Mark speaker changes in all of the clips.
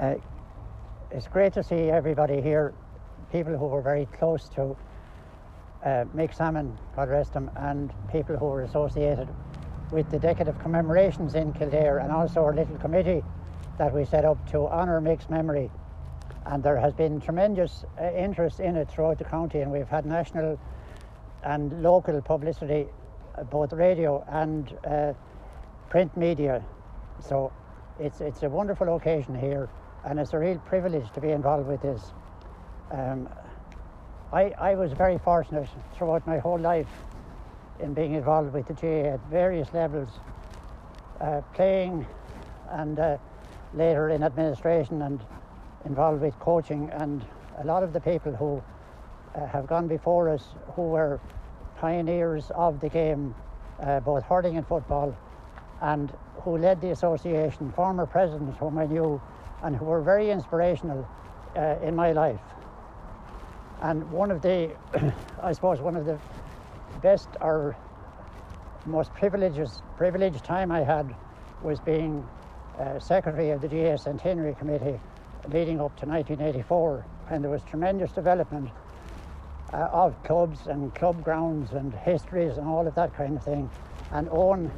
Speaker 1: Uh, it's great to see everybody here, people who were very close to Mick Sammon, God rest him, and people who were associated with the decade of commemorations in Kildare, and also our little committee that we set up to honour Mick's memory. And there has been tremendous interest in it throughout the county, and we've had national and local publicity, both radio and print media. So it's a wonderful occasion here, and it's a real privilege to be involved with this. I was very fortunate throughout my whole life in being involved with the GAA at various levels, playing and later in administration and involved with coaching, and a lot of the people who have gone before us who were pioneers of the game, both hurling and football, and who led the association, former presidents whom I knew and who were very inspirational in my life. And one of the, I suppose, one of the best or most privileged time I had was being secretary of the GAA Centenary Committee leading up to 1984, when there was tremendous development of clubs and club grounds and histories and all of that kind of thing. And Eoghan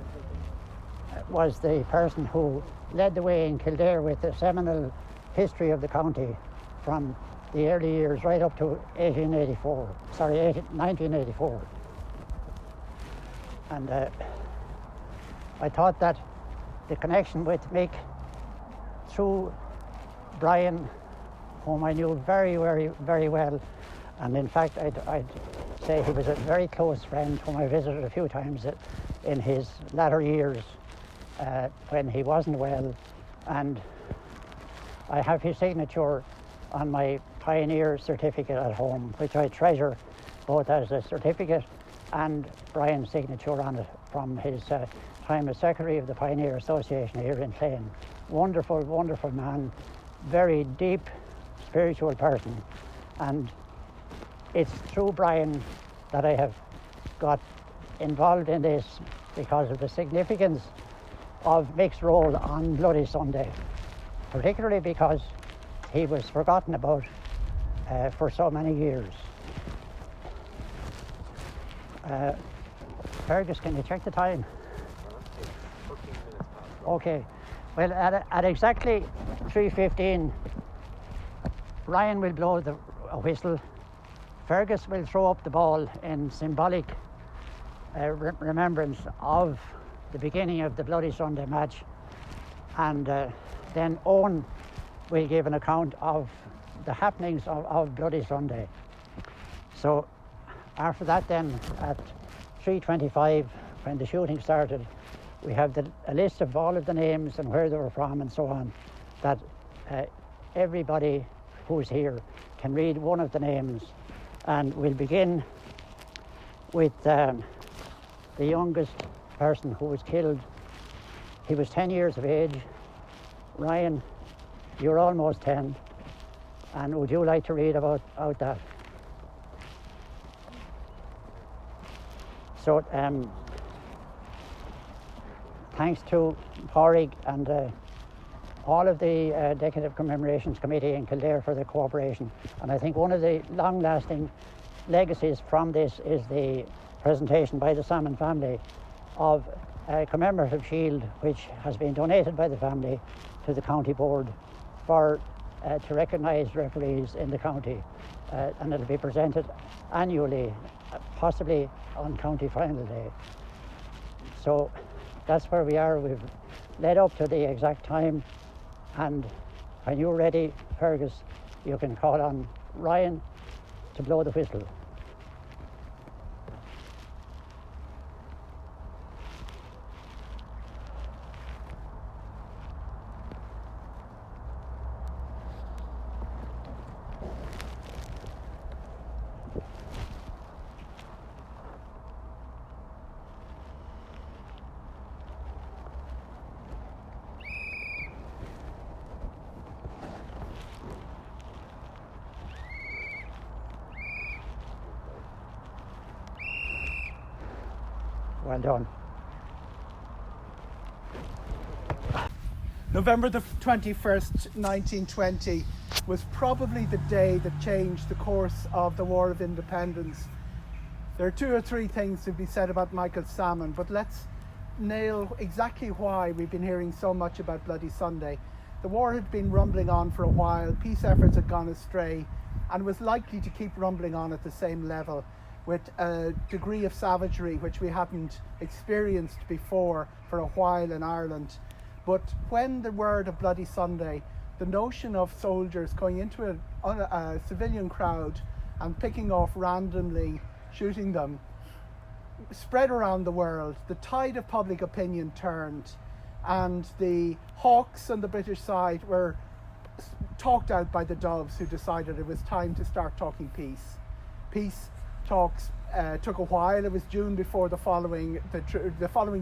Speaker 1: was the person who led the way in Kildare with the seminal history of the county from the early years right up to 1984. And I thought that the connection with Mick through Brian, whom I knew very, very, very well, and in fact I'd say he was a very close friend whom I visited a few times in his latter years when he wasn't well, and I have his signature on my Pioneer certificate at home, which I treasure both as a certificate and Brian's signature on it from his time as secretary of the Pioneer Association here in Clane. Wonderful, wonderful man, very deep spiritual person, and it's through Brian that I have got involved in this because of the significance of Mick's role on Bloody Sunday, particularly because he was forgotten about for so many years. Fergus, can you check the time?
Speaker 2: 14 minutes past.
Speaker 1: Okay. Well, at exactly 3:15, Ryan will blow a whistle. Fergus will throw up the ball in symbolic remembrance of the beginning of the Bloody Sunday match, and then Eoghan will give an account of the happenings of Bloody Sunday. So after that then, at 3:25, when the shooting started, we have a list of all of the names and where they were from and so on, that everybody who's here can read one of the names. And we'll begin with the youngest person who was killed. He was 10 years of age. Ryan, you're almost 10. And would you like to read about that? So thanks to Corry and all of the Decade of Commemorations Committee in Kildare for their cooperation. And I think one of the long-lasting legacies from this is the presentation by the Sammon family of a commemorative shield which has been donated by the family to the county board to recognise referees in the county, and it'll be presented annually, possibly on county final day. So that's where we are. We've led up to the exact time, and when you're ready, Fergus, you can call on Ryan to blow the whistle. Well done.
Speaker 3: November the 21st, 1920 was probably the day that changed the course of the War of Independence. There are 2 or 3 things to be said about Michael Sammon, but let's nail exactly why we've been hearing so much about Bloody Sunday. The war had been rumbling on for a while, peace efforts had gone astray, and was likely to keep rumbling on at the same level, with a degree of savagery which we hadn't experienced before for a while in Ireland. But when the word of Bloody Sunday, the notion of soldiers going into a civilian crowd and picking off randomly, shooting them, spread around the world, the tide of public opinion turned, and the Hawks on the British side were talked out by the Doves, who decided it was time to start talking peace. Peace talks took a while. It was June before the following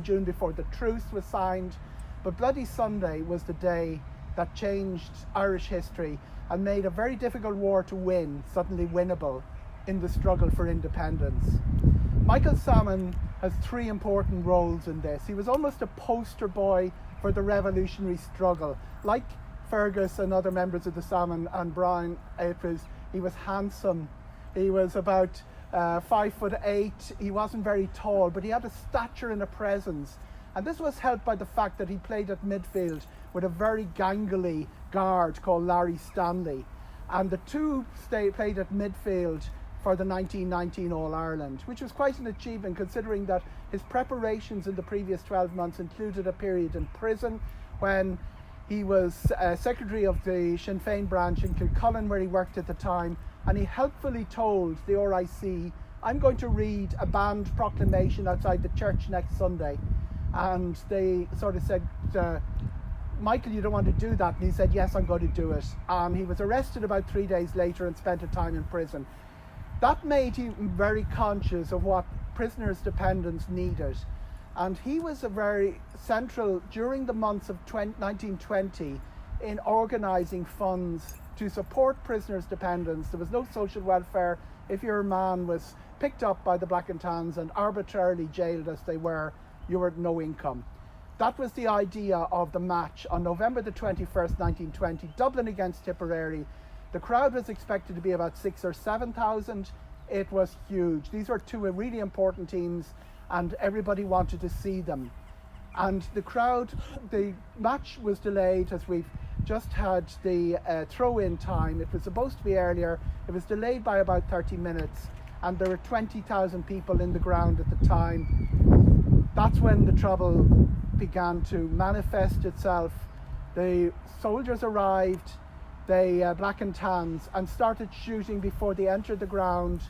Speaker 3: June before the truce was signed. But Bloody Sunday was the day that changed Irish history and made a very difficult war to win suddenly winnable in the struggle for independence. Michael Sammon has 3 important roles in this. He was almost a poster boy for the revolutionary struggle. Like Fergus and other members of the Sammon and Brian, he was handsome. He was about 5'8". He wasn't very tall, but he had a stature and a presence. And this was helped by the fact that he played at midfield with a very gangly guard called Larry Stanley. And the two played at midfield for the 1919 All-Ireland, which was quite an achievement considering that his preparations in the previous 12 months included a period in prison when he was secretary of the Sinn Féin branch in Kilcullen, where he worked at the time, and he helpfully told the RIC, "I'm going to read a banned proclamation outside the church next Sunday." And they sort of said, "Michael, you don't want to do that?" And he said, "Yes, I'm going to do it." He was arrested about 3 days later and spent a time in prison. That made him very conscious of what prisoners' dependents needed. And he was a very central during the months of 1920 in organising funds to support prisoners' dependents. There was no social welfare. If your man was picked up by the Black and Tans and arbitrarily jailed as they were, you were at no income. That was the idea of the match on November the 21st, 1920, Dublin against Tipperary. The crowd was expected to be about 6,000 or 7,000. It was huge. These were two really important teams and everybody wanted to see them. And the match was delayed as we've just had the throw-in time. It was supposed to be earlier. It was delayed by about 30 minutes and there were 20,000 people in the ground at the time. That's when the trouble began to manifest itself. The soldiers arrived, the Black and Tans, and started shooting before they entered the ground.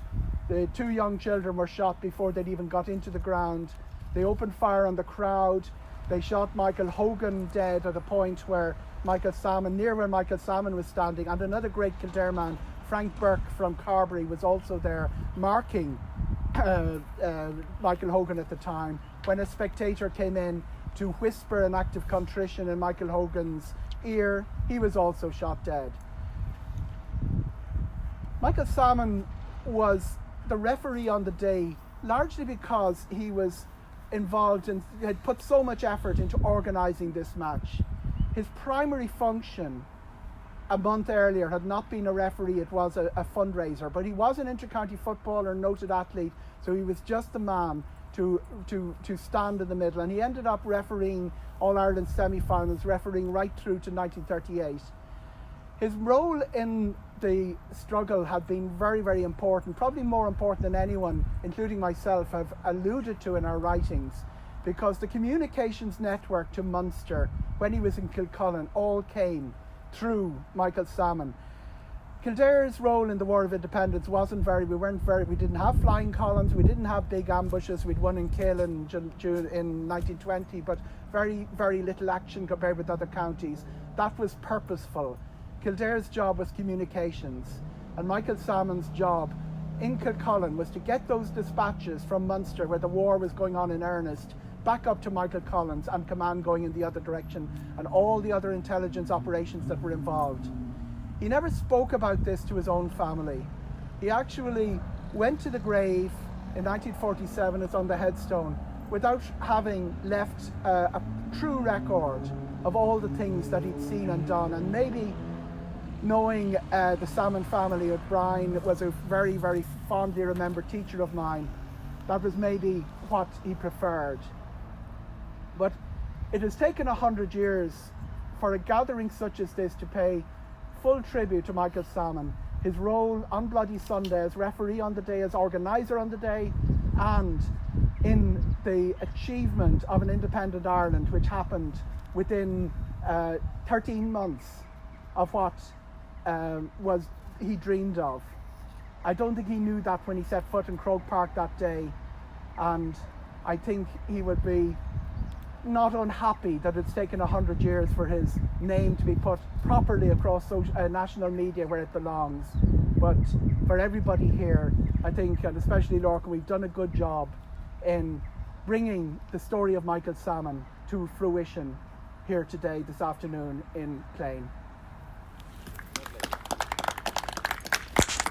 Speaker 3: The two young children were shot before they'd even got into the ground. They opened fire on the crowd. They shot Michael Eoghan dead at a point where near where Michael Sammon was standing, and another great Kildare man, Frank Burke from Carbery, was also there marking Michael Eoghan at the time. When a spectator came in to whisper an act of contrition in Michael Hogan's ear, he was also shot dead. Michael Sammon was the referee on the day largely because he was involved and had put so much effort into organising this match. His primary function a month earlier had not been a referee, it was a fundraiser, but he was an inter-county footballer, noted athlete, so he was just the man to stand in the middle, and he ended up refereeing All-Ireland semi-finals, refereeing right through to 1938. His role in the struggle had been very, very important, probably more important than anyone, including myself, have alluded to in our writings, because the communications network to Munster, when he was in Kilcullen, all came through Michael Sammon. Kildare's role in the War of Independence we didn't have flying columns, we didn't have big ambushes. We'd won in Kill in 1920, but very, very little action compared with other counties. That was purposeful. Kildare's job was communications, and Michael Sammon's job in Kilcullen was to get those dispatches from Munster, where the war was going on in earnest, back up to Michael Collins and command going in the other direction, and all the other intelligence operations that were involved. He never spoke about this to his own family. He actually went to the grave in 1947, it's on the headstone, without having left a true record of all the things that he'd seen and done. And maybe knowing the Sammon family at Brian was a very, very fondly remembered teacher of mine, that was maybe what he preferred. But it has taken 100 years for a gathering such as this to pay full tribute to Michael Sammon, his role on Bloody Sunday as referee on the day, as organiser on the day, and in the achievement of an independent Ireland, which happened within 13 months of what was he dreamed of. I don't think he knew that when he set foot in Croke Park that day, and I think he would be not unhappy that it's taken 100 years for his name to be put properly across national media where it belongs. But for everybody here, I think, and especially Lorcan, we've done a good job in bringing the story of Michael Sammon to fruition here today, this afternoon in Clane.